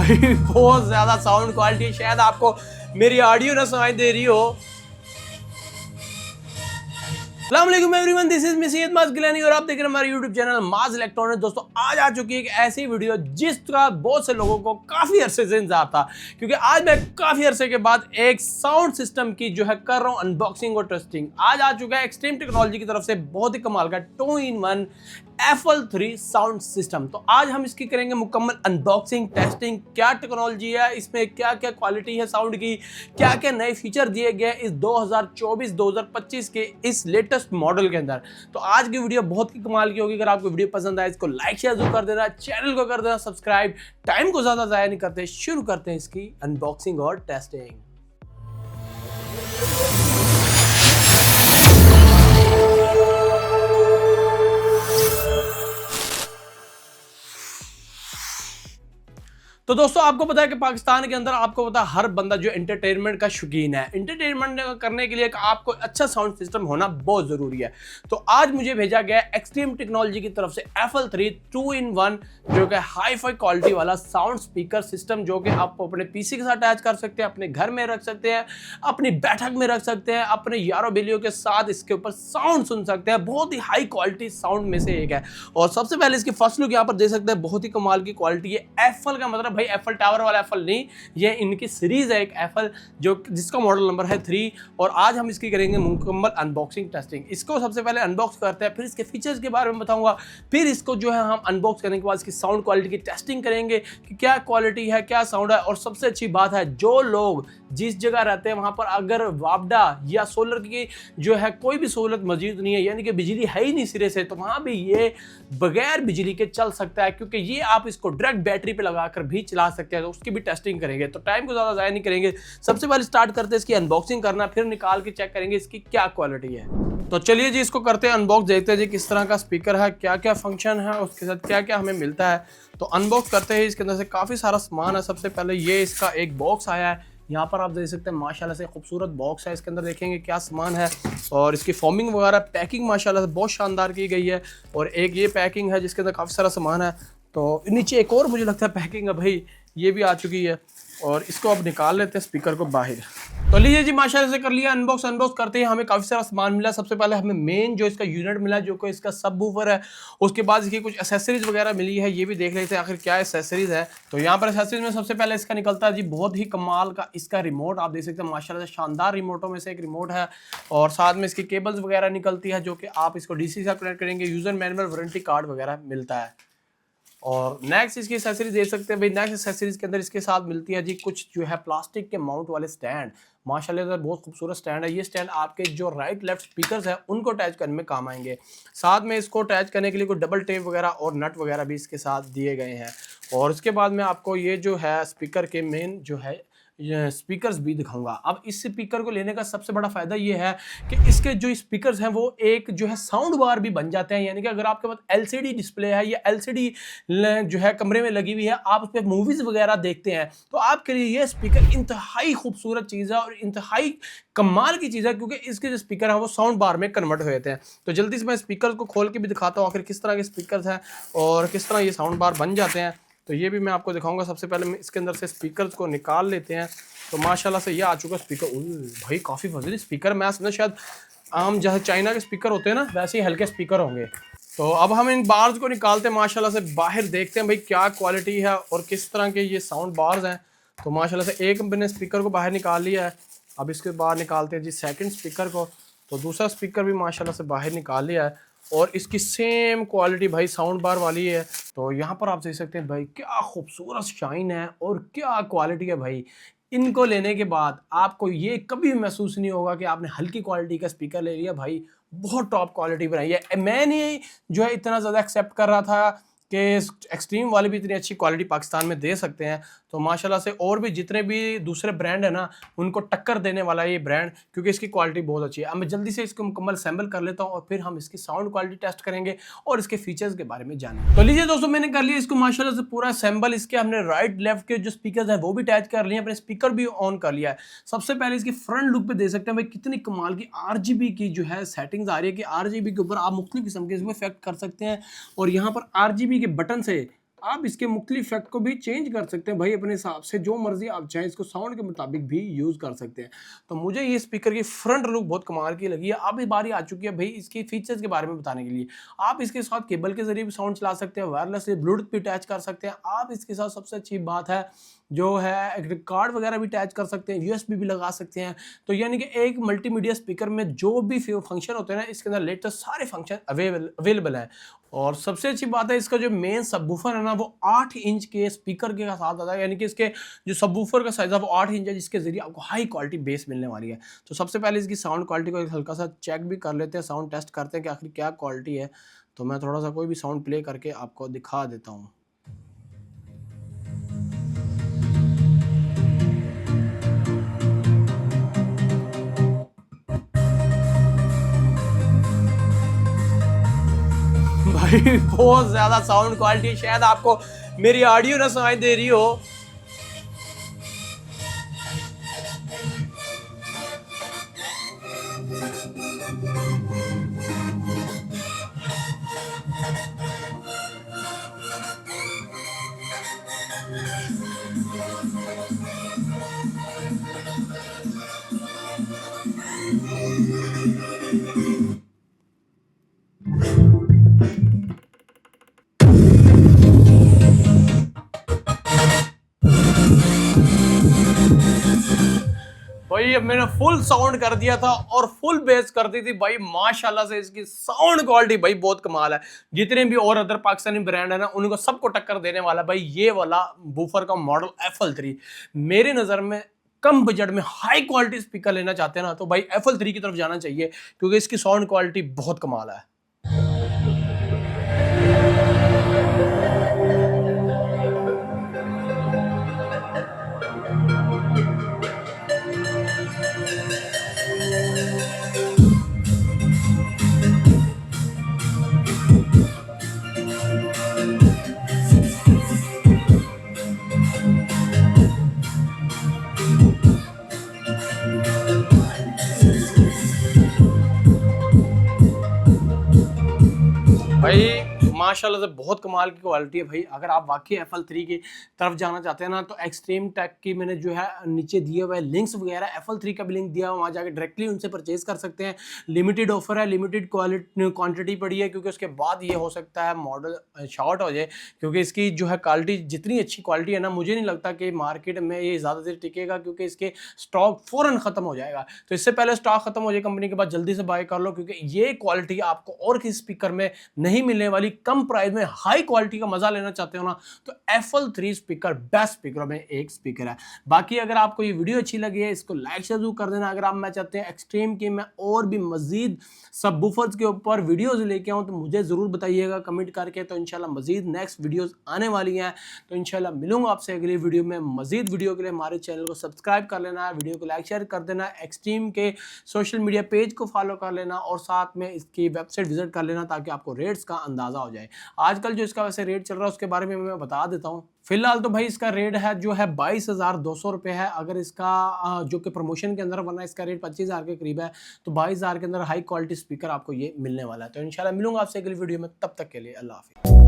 भाई बहुत ज़्यादा साउंड क्वालिटी, शायद आपको मेरी ऑडियो ना सुनाई दे रही हो। अस्सलामुअलैकुम एवरीवन, दिस इज मिसियत माज गिलानी और आप देख रहे हैं हमारे यूट्यूब चैनल माज इलेक्ट्रॉनिक्स। दोस्तों आज आ चुकी है एक ऐसी वीडियो जिसका बहुत से लोगों को काफी अरसे से इंतजार था, क्योंकि आज मैं काफी अरसे के बाद एक साउंड सिस्टम की जो है कर रहा हूं अनबॉक्सिंग और टेस्टिंग। आज आ चुका है एक्सट्रीम टेक्नोलॉजी की तरफ से बहुत ही कमाल का 2-in-1 FL3 साउंड सिस्टम। तो आज हम इसकी करेंगे मुकम्मल अनबॉक्सिंग टेस्टिंग, क्या टेक्नोलॉजी है इसमें, क्या क्या क्वालिटी है साउंड की, क्या क्या नए फीचर दिए गए इस 2024-2025 के इस लेटेस्ट मॉडल के अंदर। तो आज की वीडियो बहुत ही कमाल की होगी। अगर आपको वीडियो पसंद आए इसको लाइक शेयर जरूर कर देना, चैनल को कर देना सब्सक्राइब। टाइम को ज्यादा जाया नहीं करते, शुरू करते हैं इसकी अनबॉक्सिंग और टेस्टिंग। तो दोस्तों आपको पता है कि पाकिस्तान के अंदर आपको पता है हर बंदा जो एंटरटेनमेंट का शौकीन है, एंटरटेनमेंट करने के लिए आपको अच्छा साउंड सिस्टम होना बहुत जरूरी है। तो आज मुझे भेजा गया एक्सट्रीम टेक्नोलॉजी की तरफ से FL3 2-in-1 जो कि हाई फाई क्वालिटी वाला साउंड स्पीकर सिस्टम, जो कि आप अपने पीसी के साथ अटैच कर सकते हैं, अपने घर में रख सकते हैं, अपनी बैठक में रख सकते हैं, अपने यारों बेलियों के साथ इसके ऊपर साउंड सुन सकते हैं। बहुत ही हाई क्वालिटी साउंड में से एक है। और सबसे पहले इसकी फर्स्ट लुक यहाँ पर देख सकते हैं, बहुत ही कमाल की क्वालिटी है। एफएल का मतलब भाई एफएल टावर वाला एफएल नहीं, ये इनकी सीरीज है एक एफएल जो जिसका मॉडल नंबर है 3। और आज हम इसकी करेंगे मुकम्मल अनबॉक्सिंग टेस्टिंग। इसको सबसे पहले अनबॉक्स करते हैं, फिर इसके फीचर्स के बारे में बताऊंगा, फिर इसको जो है हम अनबॉक्स करने के बाद इसकी साउंड क्वालिटी की टेस्टिंग करेंगे कि क्या क्वालिटी है, क्या साउंड है। और सबसे अच्छी बात है, जो लोग जिस जगह रहते हैं वहां पर अगर वापडा या सोलर की जो है कोई भी सहूलत मौजूद नहीं है, यानी कि बिजली है ही नहीं सिरे से, तो वहां भी ये बगैर बिजली के चल सकता है, क्योंकि ये आप इसको डायरेक्ट बैटरी पे लगाकर भी चला सकते हैं। तो उसकी भी टेस्टिंग करेंगे, तो टाइम को ज़्यादा ज़ाया नहीं करेंगे। सबसे पहले स्टार्ट करते हैं इसकी अनबॉक्सिंग करना, फिर निकाल के चेक करेंगे इसकी क्या क्वालिटी है। तो चलिए जी इसको करते हैं अनबॉक्स, देखते हैं जी किस तरह का स्पीकर है, क्या क्या फंक्शन है, उसके साथ क्या क्या हमें मिलता है। तो अनबॉक्स करते हैं। इसके अंदर से काफ़ी सारा सामान है। सबसे पहले ये इसका एक बॉक्स आया है, यहाँ पर आप देख सकते हैं माशाल्लाह से खूबसूरत बॉक्स है। इसके अंदर देखेंगे क्या सामान है, और इसकी फॉर्मिंग वगैरह पैकिंग माशाल्लाह से बहुत शानदार की गई है। और एक ये पैकिंग है जिसके अंदर काफ़ी सारा सामान है। तो नीचे एक और मुझे लगता है पैकिंग है भाई, ये भी आ चुकी है। और इसको अब निकाल लेते हैं स्पीकर को बाहर। तो लीजिए जी माशाल्लाह से कर लिया अनबॉक्स। अनबॉक्स करते ही हमें काफ़ी सारा सामान मिला। सबसे पहले हमें मेन जो इसका यूनिट मिला, जो कि इसका सब वूफर है। उसके बाद इसकी कुछ एसेसरीज वगैरह मिली है, ये भी देख लेते हैं आखिर क्या एसेसरीज है। तो यहाँ पर एसेसरीज में सबसे पहले इसका निकलता है जी बहुत ही कमाल का इसका रिमोट। आप देख सकते हैं माशाल्लाह से शानदार रिमोटों में से एक रिमोट है। और साथ में इसकी केबल्स वगैरह निकलती है, जो कि आप इसको डीसी से कनेक्ट करेंगे। यूजर मैनुअल, वारंटी कार्ड वगैरह मिलता है। और नेक्स्ट इसकी एसेसरीज देख सकते हैं भाई। नेक्स्ट एसेसरीज के अंदर इसके साथ मिलती है जी कुछ जो है प्लास्टिक के माउंट वाले स्टैंड। माशाल्लाह से बहुत खूबसूरत स्टैंड है। ये स्टैंड आपके जो राइट लेफ्ट स्पीकर्स है उनको अटैच करने में काम आएंगे। साथ में इसको अटैच करने के लिए कोई डबल टेप वगैरह और नट वगैरह भी इसके साथ दिए गए हैं। और उसके बाद में आपको ये जो है स्पीकर के मेन जो है स्पीकर्स भी दिखाऊंगा। अब इस स्पीकर को लेने का सबसे बड़ा फायदा ये है कि इसके जो स्पीकर्स हैं वो एक जो है साउंड बार भी बन जाते हैं। यानी कि अगर आपके पास LCD डिस्प्ले है या LCD जो है कमरे में लगी हुई है, आप उस पर मूवीज वगैरह देखते हैं, तो आपके लिए ये स्पीकर इंतहाई खूबसूरत चीज़ है और इंतहाई कमाल की चीज़ है, क्योंकि इसके जो स्पीकर है वो साउंड बार में कन्वर्ट हो जाते हैं। तो जल्दी से मैं स्पीकर को खोल के भी दिखाता हूँ आखिर किस तरह के स्पीकर हैं और किस तरह ये साउंड बार बन जाते हैं। तो ये भी मैं आपको दिखाऊंगा। सबसे पहले मैं इसके अंदर से स्पीकर्स को निकाल लेते हैं। तो माशाल्लाह से ये आ चुका स्पीकर। भाई काफ़ी फजील स्पीकर, मैं समझा शायद आम जैसे चाइना के स्पीकर होते हैं ना, वैसे ही हल्के स्पीकर होंगे। तो अब हम इन बार्स को निकालते हैं, माशाल्लाह से बाहर देखते हैं भाई क्या क्वालिटी है और किस तरह के ये साउंड बार्स हैं। तो माशाल्लाह से एक मैंने स्पीकर को बाहर निकाल लिया है। अब इसके बाहर निकालते हैं जी सेकंड स्पीकर को। तो दूसरा स्पीकर भी माशाल्लाह से बाहर निकाल लिया है, और इसकी सेम क्वालिटी भाई साउंड बार वाली है। तो यहाँ पर आप देख सकते हैं भाई क्या खूबसूरत शाइन है और क्या क्वालिटी है भाई। इनको लेने के बाद आपको ये कभी महसूस नहीं होगा कि आपने हल्की क्वालिटी का स्पीकर ले लिया। भाई बहुत टॉप क्वालिटी बनाई है। मैंने जो है इतना ज़्यादा एक्सेप्ट कर रहा था कि एक्सट्रीम वाले भी इतनी अच्छी क्वालिटी पाकिस्तान में दे सकते हैं। तो माशाल्लाह से और भी जितने भी दूसरे ब्रांड है ना, उनको टक्कर देने वाला है ये ब्रांड, क्योंकि इसकी क्वालिटी बहुत अच्छी है। अब मैं जल्दी से इसको मुकम्मल सैम्पल कर लेता हूँ और फिर हम इसकी साउंड क्वालिटी टेस्ट करेंगे और इसके फीचर्स के बारे में जानेंगे। तो लीजिए दोस्तों, मैंने कर लिया इसको माशाल्लाह से पूरा सैम्पल। इसके हमने राइट लेफ्ट के जो स्पीकर हैं वो भी अटैच कर लिए, अपने स्पीकर भी ऑन कर लिया है। सबसे पहले इसकी फ्रंट लुक पे देख सकते हैं भाई कितनी कमाल की RGB की जो है सेटिंग्स आ रही है कि RGB के ऊपर आप मुख्तलिफ किस्म के इसमें इफेक्ट कर सकते हैं। और यहाँ पर RGB के बटन से आप इसके मुख्तलिफ इफेक्ट को भी चेंज कर सकते हैं भाई अपने हिसाब से, जो मर्जी आप चाहें इसको साउंड के मुताबिक भी यूज़ कर सकते हैं। तो मुझे ये स्पीकर की फ्रंट लुक बहुत कमाल की लगी है। अब बारी आ चुकी है भाई इसकी फीचर्स के बारे में बताने के लिए। आप इसके साथ केबल के जरिए भी साउंड चला सकते हैं, वायरलेसली ब्लूटूथ भी अटैच कर सकते हैं। आप इसके साथ सबसे अच्छी बात है जो है एक रिकॉर्ड वगैरह भी अटैच कर सकते हैं, यूएसबी भी लगा सकते हैं। तो यानी कि एक मल्टीमीडिया स्पीकर में जो भी फंक्शन होते हैं ना, इसके अंदर लेटेस्ट सारे फंक्शन अवेलेबल हैं। और सबसे अच्छी बात है इसका जो मेन सबवूफर है ना, वो 8 इंच के स्पीकर के साथ आता है। यानी कि इसके जो सबवूफर का साइज है वो 8 इंच है, जिसके जरिए आपको हाई क्वालिटी बेस मिलने वाली है। तो सबसे पहले इसकी साउंड क्वालिटी को एक हल्का सा चेक भी कर लेते हैं, साउंड टेस्ट करते हैं कि आखिर क्या क्वालिटी है। तो मैं थोड़ा सा कोई भी साउंड प्ले करके आपको दिखा देता हूँ। भाई बहुत ज्यादा साउंड क्वालिटी, शायद आपको मेरी ऑडियो ना सुनाई दे रही हो। भाई अब मैंने फुल साउंड कर दिया था और फुल बेस कर दी थी भाई, माशाल्लाह से इसकी साउंड क्वालिटी भाई बहुत कमाल है। जितने भी और अदर पाकिस्तानी ब्रांड है ना, उनको सबको टक्कर देने वाला भाई ये वाला बूफर का मॉडल FL3। मेरी नज़र में कम बजट में हाई क्वालिटी स्पीकर लेना चाहते हैं ना, तो भाई FL3 की तरफ जाना चाहिए, क्योंकि इसकी साउंड क्वालिटी बहुत कमाल है। भाई माशाल्लाह से बहुत कमाल की क्वालिटी है भाई। अगर आप वाकई FL3 की तरफ जाना चाहते हैं ना, तो एक्सट्रीम टेक की मैंने जो है नीचे दिए हुए लिंक्स वगैरह, FL3 का भी लिंक दिया हुआ, वहाँ जाके डायरेक्टली उनसे परचेज कर सकते हैं। लिमिटेड ऑफर है, लिमिटेड क्वांटिटी पड़ी है, क्योंकि उसके बाद ये हो सकता है मॉडल शॉर्ट हो जाए, क्योंकि इसकी जो है क्वालिटी जितनी अच्छी क्वालिटी है ना, मुझे नहीं लगता कि मार्केट में ये ज़्यादा देर टिकेगा, क्योंकि इसके स्टॉक फ़ौरन ख़त्म हो जाएगा। तो इससे पहले स्टॉक ख़त्म हो जाए कंपनी के बाद जल्दी से बाय कर लो, क्योंकि ये क्वालिटी आपको और किसी स्पीकर में नहीं मिलने वाली। कम प्राइस में हाई क्वालिटी का मजा लेना चाहते हो ना, तो FL3 स्पीकर बेस्ट स्पीकरों में एक स्पीकर है। बाकी अगर आपको ये वीडियो अच्छी लगी है, इसको लाइक जरूर कर देना। अगर आप मैं चाहते हैं एक्सट्रीम की मैं और भी मजीद सबवूफर्स के ऊपर वीडियोस लेके आऊं, तो मुझे जरूर बताइएगा कमेंट करके। तो इंशाल्लाह मजीद नेक्स्ट वीडियोस आने वाली हैं। तो इंशाल्लाह मिलूंगा आपसे अगली वीडियो में। मजीद वीडियो के लिए हमारे चैनल को सब्सक्राइब कर लेना, वीडियो को लाइक शेयर कर देना, एक्सट्रीम के सोशल मीडिया पेज को फॉलो कर लेना, और साथ में इसकी वेबसाइट विजिट कर लेना, ताकि आपको रेट्स का अंदाजा हो जाए। आजकल जो इसका वैसे रेट चल रहा है उसके बारे में मैं बता देता हूँ। फिलहाल तो भाई इसका रेट है जो है 22,200 रुपये है। अगर इसका जो कि प्रमोशन के अंदर, वरना इसका रेट 25,000 के करीब है, तो 22,000 के अंदर हाई क्वालिटी स्पीकर आपको ये मिलने वाला है। तो इंशाल्लाह मिलूंगा आपसे अगली वीडियो में, तब तक के लिए अल्लाह हाफिज़।